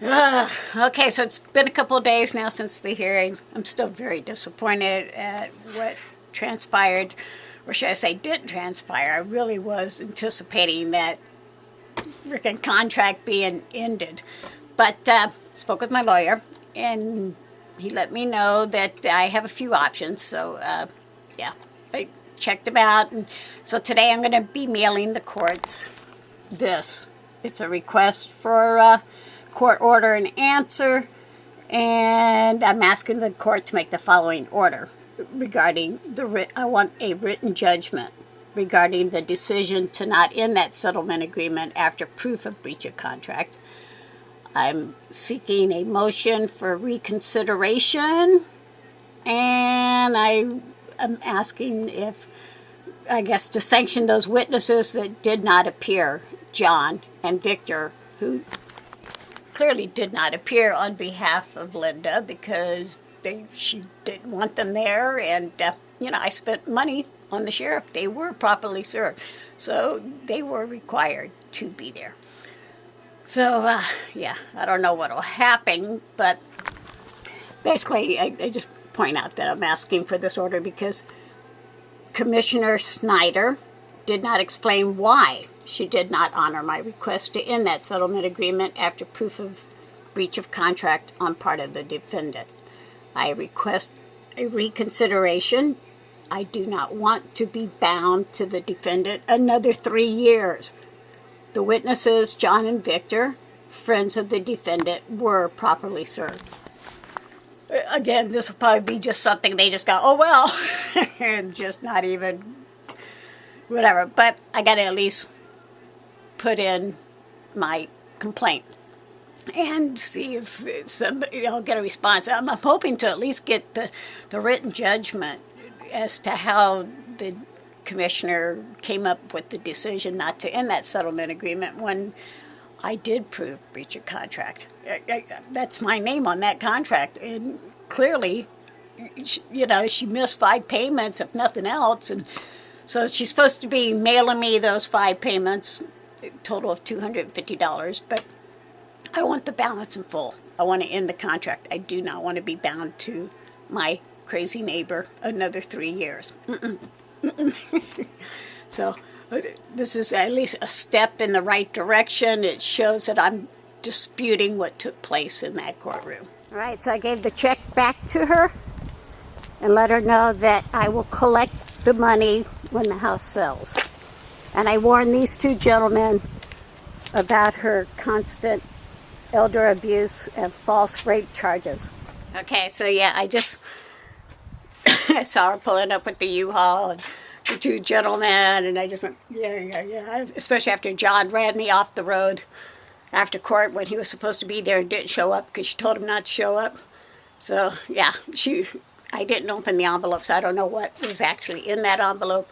Okay, so it's been a couple of days now since the hearing. I'm still very disappointed at what transpired, or should I say didn't transpire. I really was anticipating that freaking contract being ended. But spoke with my lawyer, and he let me know that I have a few options. So, yeah, I checked them out. And so today I'm going to be mailing the courts this. It's a request for court order and answer, and I'm asking the court to make the following order regarding I want a written judgment regarding the decision to not end that settlement agreement after proof of breach of contract. I'm seeking a motion for reconsideration, and I am asking if, I guess, to sanction those witnesses that did not appear, John and Victor, who clearly did not appear on behalf of Linda because she didn't want them there, and I spent money on the sheriff. They were properly served, so they were required to be there. So yeah, I don't know what'll happen, but basically I just point out that I'm asking for this order because Commissioner Snyder did not explain why she did not honor my request to end that settlement agreement after proof of breach of contract on part of the defendant. I request a reconsideration. I do not want to be bound to the defendant another 3 years. The witnesses, John and Victor, friends of the defendant, were properly served. Again, this will probably be just something they just go, oh well, and just not even whatever. But I got to at least put in my complaint and see if I'll get a response. I'm hoping to at least get the written judgment as to how the commissioner came up with the decision not to end that settlement agreement when I did prove breach of contract. That's my name on that contract, and clearly, she missed 5 payments, if nothing else, and so she's supposed to be mailing me those 5 payments, a total of $250, but I want the balance in full. I want to end the contract. I do not want to be bound to my crazy neighbor another 3 years. So this is at least a step in the right direction. It shows that I'm disputing what took place in that courtroom. All right, so I gave the check back to her and let her know that I will collect the money when the house sells. And I warned these 2 gentlemen about her constant elder abuse and false rape charges. Okay, so yeah, I just I saw her pulling up with the U-Haul and the 2 gentlemen, and I just went, yeah. Especially after John ran me off the road after court when he was supposed to be there and didn't show up because she told him not to show up. So yeah, I didn't open the envelope, so I don't know what was actually in that envelope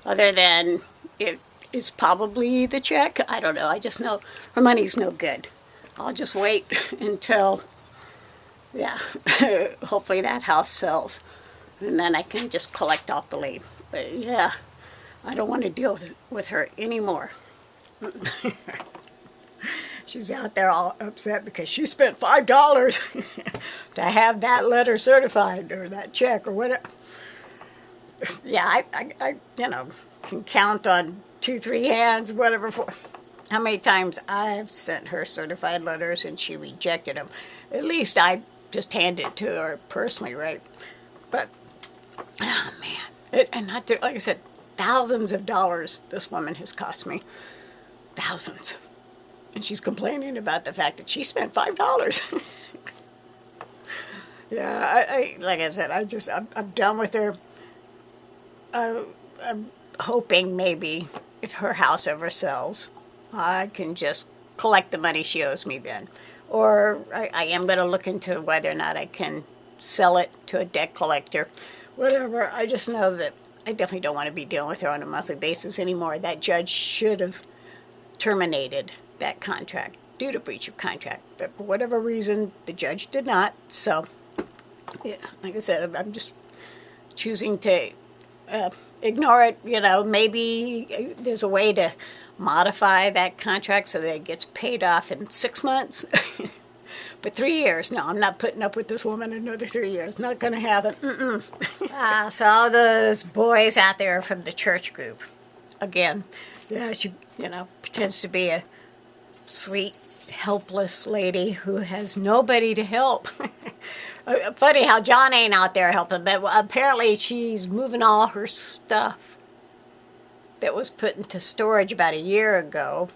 other than it's probably the check. I don't know. I just know her money's no good. I'll just wait until, hopefully that house sells, and then I can just collect off the lien. But yeah, I don't want to deal with her anymore. She's out there all upset because she spent $5 to have that letter certified or that check or whatever. Yeah, I can count on 2-3 hands, whatever, for how many times I've sent her certified letters and she rejected them. At least I just handed it to her personally, right? But, oh man, and not to, like I said, thousands of dollars this woman has cost me. Thousands. And she's complaining about the fact that she spent $5. Yeah, I like I said, I'm done with her. I'm hoping maybe if her house ever sells, I can just collect the money she owes me then. Or I am going to look into whether or not I can sell it to a debt collector. Whatever. I just know that I definitely don't want to be dealing with her on a monthly basis anymore. That judge should have terminated that contract due to breach of contract. But for whatever reason, the judge did not. So, yeah, like I said, I'm just choosing to ignore it. Maybe there's a way to modify that contract so that it gets paid off in 6 months. But 3 years, no, I'm not putting up with this woman another 3 years. Not going to happen. So all those boys out there from the church group, again, yeah, she, pretends to be a sweet, helpless lady who has nobody to help. Funny how John ain't out there helping, but apparently she's moving all her stuff that was put into storage about a year ago,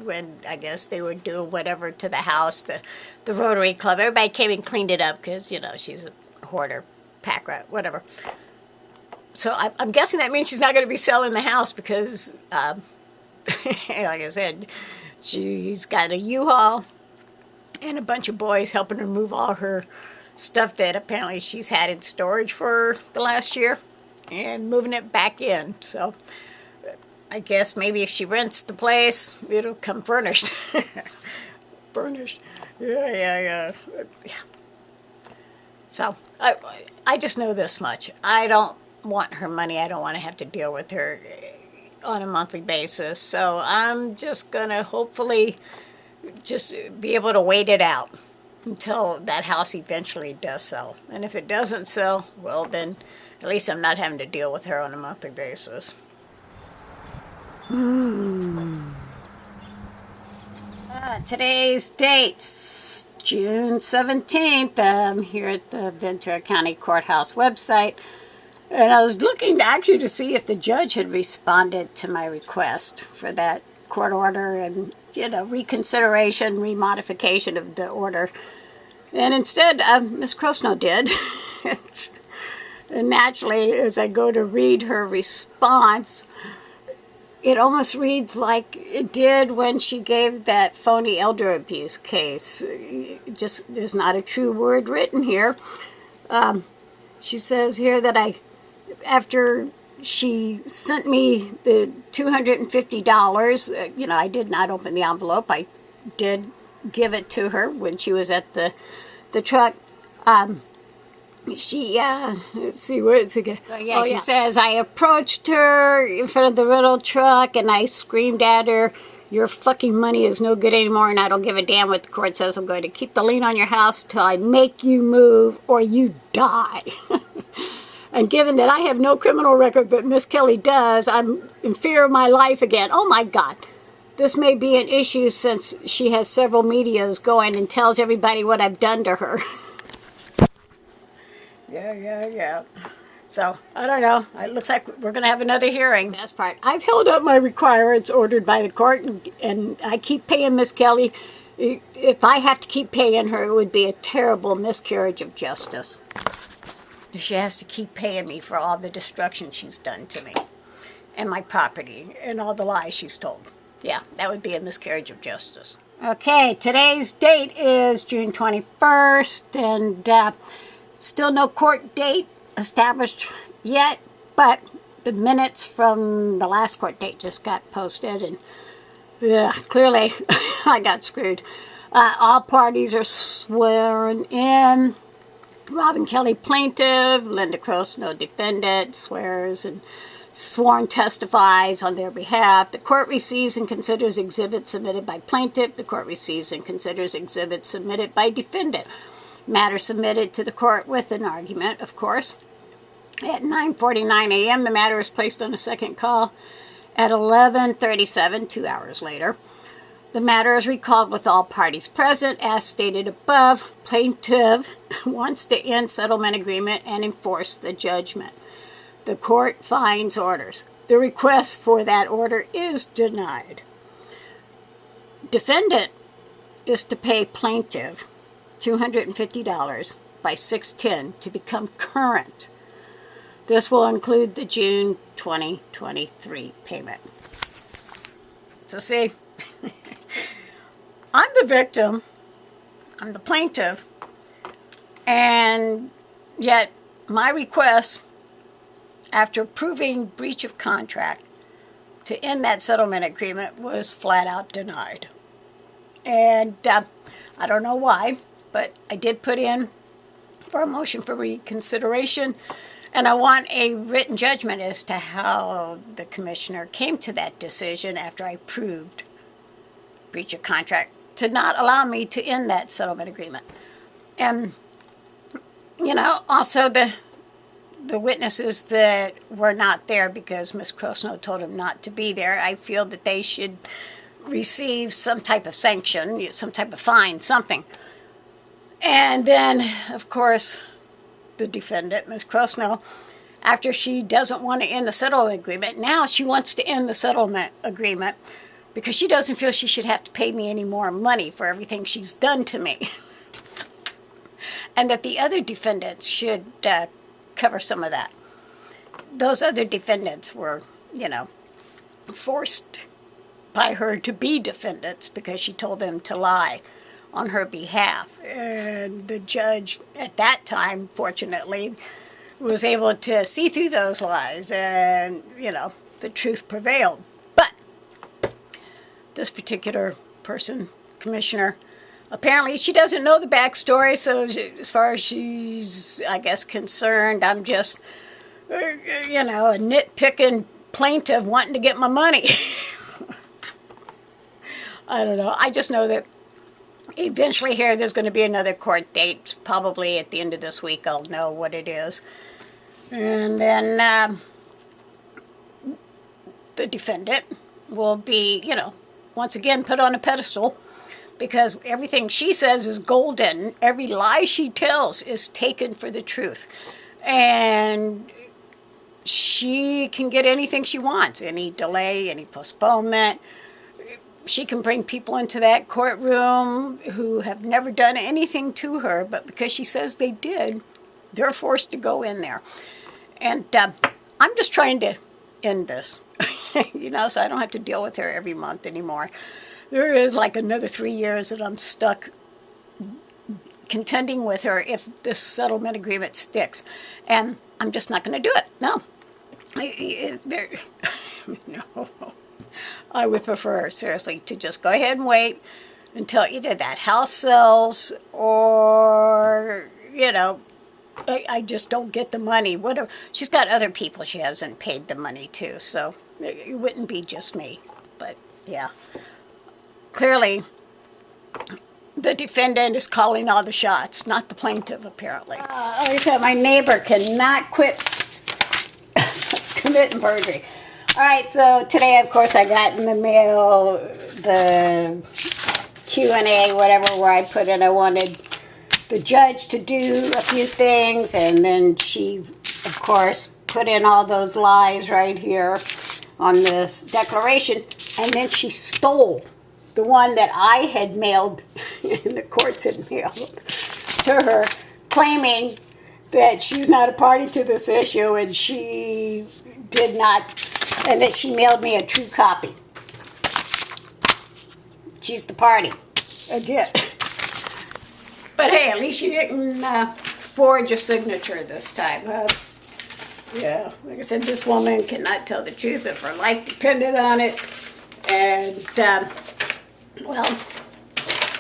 when I guess they were doing whatever to the house, the Rotary Club. Everybody came and cleaned it up because, she's a hoarder, pack rat, whatever. So I'm guessing that means she's not going to be selling the house because, like I said, she's got a U-Haul and a bunch of boys helping her move all her stuff that apparently she's had in storage for the last year and moving it back in. So I guess maybe if she rents the place, it'll come furnished. Furnished. Yeah. So I just know this much. I don't want her money. I don't want to have to deal with her on a monthly basis. So I'm just going to hopefully just be able to wait it out until that house eventually does sell. And if it doesn't sell, well, then at least I'm not having to deal with her on a monthly basis. Today's date's June 17th. I'm here at the Ventura County Courthouse website. And I was looking to see if the judge had responded to my request for that court order and, reconsideration, remodification of the order. And instead, Ms. Crosnoe did. And naturally, as I go to read her response, it almost reads like it did when she gave that phony elder abuse case. There's not a true word written here. She says here that after she sent me the $250, I did not open the envelope. I did give it to her when she was at the truck. She, let's see, where it's again. So, she says, I approached her in front of the rental truck and I screamed at her, your fucking money is no good anymore and I don't give a damn what the court says. I'm going to keep the lien on your house till I make you move or you die. And given that I have no criminal record, but Miss Kelly does, I'm in fear of my life again. Oh my God. This may be an issue since she has several medias going and tells everybody what I've done to her. Yeah. So, I don't know. It looks like we're going to have another hearing. That's part. I've held up my requirements ordered by the court, and I keep paying Miss Kelly. If I have to keep paying her, it would be a terrible miscarriage of justice. She has to keep paying me for all the destruction she's done to me and my property and all the lies she's told. Yeah, that would be a miscarriage of justice. Okay, today's date is June 21st, and still no court date established yet, but the minutes from the last court date just got posted, and clearly I got screwed. All parties are sworn in. Robin Kelly, plaintiff, Linda Crosnoe, defendant, swears and sworn testifies on their behalf. The court receives and considers exhibits submitted by plaintiff. The court receives and considers exhibits submitted by defendant. Matter submitted to the court with an argument, of course. At 9:49 a.m., the matter is placed on a second call. At 11:37, 2 hours later, the matter is recalled with all parties present. As stated above, plaintiff wants to end settlement agreement and enforce the judgment. The court finds orders. The request for that order is denied. Defendant is to pay plaintiff $250 by 6/10 to become current. This will include the June 2023 payment. So see, I'm the victim, I'm the plaintiff, and yet my request, after proving breach of contract to end that settlement agreement, was flat out denied. And I don't know why, but I did put in for a motion for reconsideration, and I want a written judgment as to how the commissioner came to that decision after I proved breach of contract to not allow me to end that settlement agreement. And, you know, also the witnesses that were not there because Ms. Crosnoe told them not to be there, I feel that they should receive some type of sanction, some type of fine, something. And then, of course, the defendant, Ms. Crosnoe, after she doesn't want to end the settlement agreement, now she wants to end the settlement agreement because she doesn't feel she should have to pay me any more money for everything she's done to me. And that the other defendants should cover some of that. Those other defendants were, you know, forced by her to be defendants because she told them to lie on her behalf. And the judge at that time, fortunately, was able to see through those lies and, you know, the truth prevailed. But this particular person, commissioner, apparently she doesn't know the backstory, so as far as she's, I guess, concerned, I'm just, you know, a nitpicking plaintiff wanting to get my money. I don't know. I just know that eventually here there's going to be another court date. Probably at the end of this week I'll know what it is. And then the defendant will be, you know, once again put on a pedestal because everything she says is golden. Every lie she tells is taken for the truth. And she can get anything she wants, any delay, any postponement. She can bring people into that courtroom who have never done anything to her, but because she says they did, they're forced to go in there. And I'm just trying to end this, you know, so I don't have to deal with her every month anymore. There is like another 3 years that I'm stuck contending with her if this settlement agreement sticks. And I'm just not going to do it. No. No. I would prefer, seriously, to just go ahead and wait until either that house sells or, you know, I just don't get the money. Whatever. She's got other people she hasn't paid the money to, so it wouldn't be just me. But, yeah. Clearly, the defendant is calling all the shots, not the plaintiff, apparently. Like I said, my neighbor cannot quit committing perjury. All right, so today, of course, I got in the mail the Q&A, whatever, where I put in I wanted the judge to do a few things, and then she, of course, put in all those lies right here on this declaration, and then she stole the one that I had mailed, and the courts had mailed to her, claiming that she's not a party to this issue, and she did not, and that she mailed me a true copy. She's the party, again. But hey, at least she didn't forge a signature this time. Yeah, like I said, this woman cannot tell the truth if her life depended on it. And, well,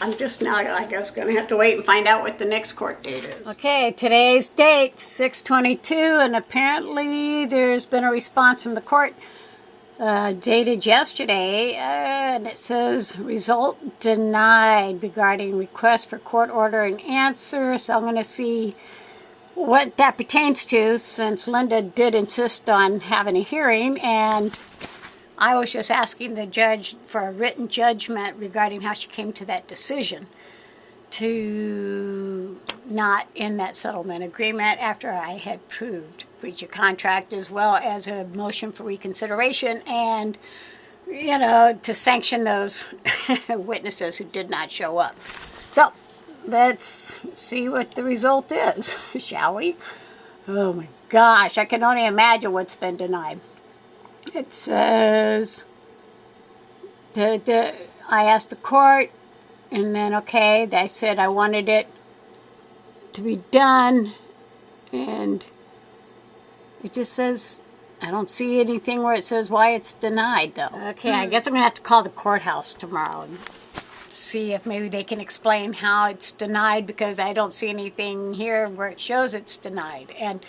I'm just now, I guess, going to have to wait and find out what the next court date is. Okay, today's date, 6/22, and apparently there's been a response from the court dated yesterday, and it says, result denied regarding request for court order and answer. So I'm going to see what that pertains to, since Linda did insist on having a hearing, and I was just asking the judge for a written judgment regarding how she came to that decision to not end that settlement agreement after I had proved breach of contract, as well as a motion for reconsideration and, you know, to sanction those witnesses who did not show up. So let's see what the result is, shall we? Oh my gosh, I can only imagine what's been denied. It says, I asked the court, and then, okay, they said I wanted it to be done, and it just says, I don't see anything where it says why it's denied, though. Okay, I guess I'm going to have to call the courthouse tomorrow and see if maybe they can explain how it's denied, because I don't see anything here where it shows it's denied. And,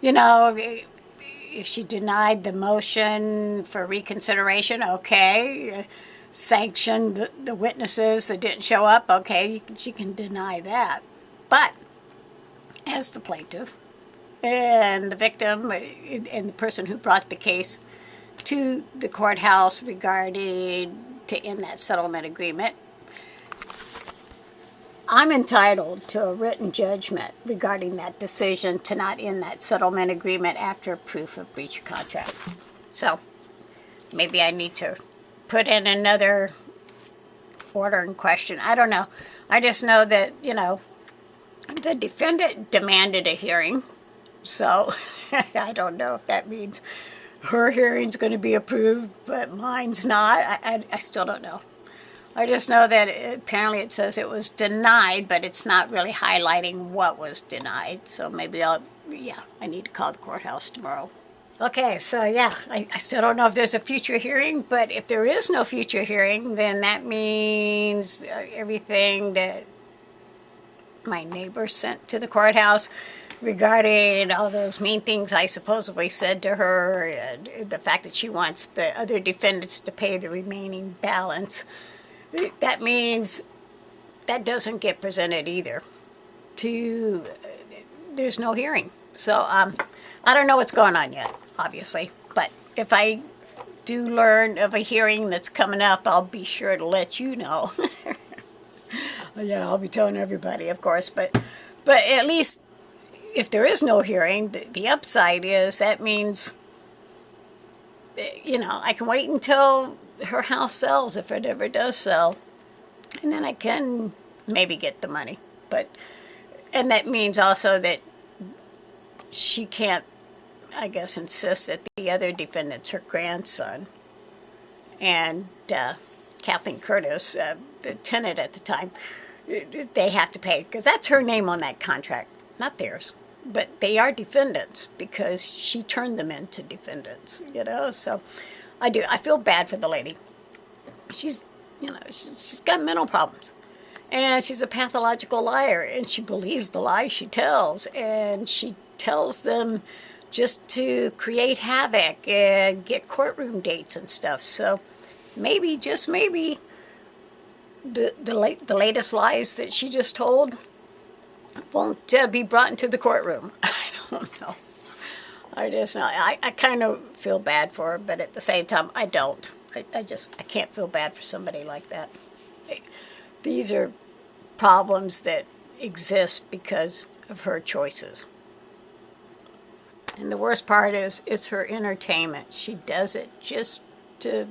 you know, if she denied the motion for reconsideration, okay. sanction the witnesses that didn't show up, okay, she can deny that. But as the plaintiff and the victim and the person who brought the case to the courthouse regarding to end that settlement agreement, I'm entitled to a written judgment regarding that decision to not end that settlement agreement after proof of breach of contract. So maybe I need to put in another order in question. I don't know. I just know that, you know, the defendant demanded a hearing. So I don't know if that means her hearing's going to be approved, but mine's not. I still don't know. I just know that apparently it says it was denied, but it's not really highlighting what was denied. So maybe I need to call the courthouse tomorrow. Okay, so yeah, I still don't know if there's a future hearing, but if there is no future hearing, then that means everything that my neighbor sent to the courthouse regarding all those mean things I supposedly said to her, and the fact that she wants the other defendants to pay the remaining balance, that means that doesn't get presented either. There's no hearing. So I don't know what's going on yet, obviously. But if I do learn of a hearing that's coming up, I'll be sure to let you know. Yeah, I'll be telling everybody, of course. But at least if there is no hearing, the upside is that means, you know, I can wait until her house sells, if it ever does sell, and then I can maybe get the money. And that means also that she can't, I guess, insist that the other defendant's her grandson. And Kathleen Curtis, the tenant at the time, they have to pay, because that's her name on that contract, not theirs. But they are defendants because she turned them into defendants, you know. So I feel bad for the lady. She's got mental problems. And she's a pathological liar, and she believes the lies she tells, and she tells them just to create havoc and get courtroom dates and stuff. So maybe, just maybe, the latest lies that she just told won't be brought into the courtroom. I don't know. I just know. I kind of feel bad for her, but at the same time, I don't. I can't feel bad for somebody like that. These are problems that exist because of her choices. And the worst part is, it's her entertainment. She does it just to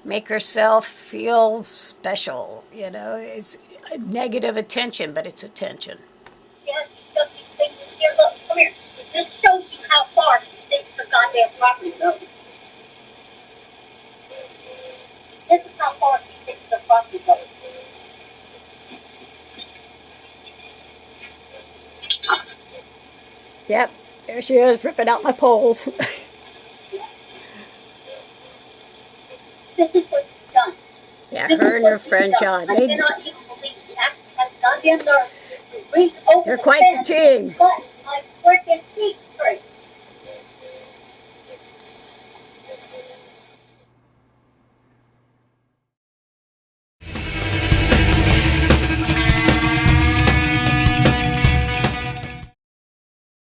make herself feel special. You know, it's negative attention, but it's attention. Here, look, come here. This shows you how far she thinks her goddamn property goes. This is how far she thinks her property goes. Yep, there she is, ripping out my poles. This is what she's done. Yeah, her and her friend John. I cannot even believe she actually has goddamn nerve. They're quite the team.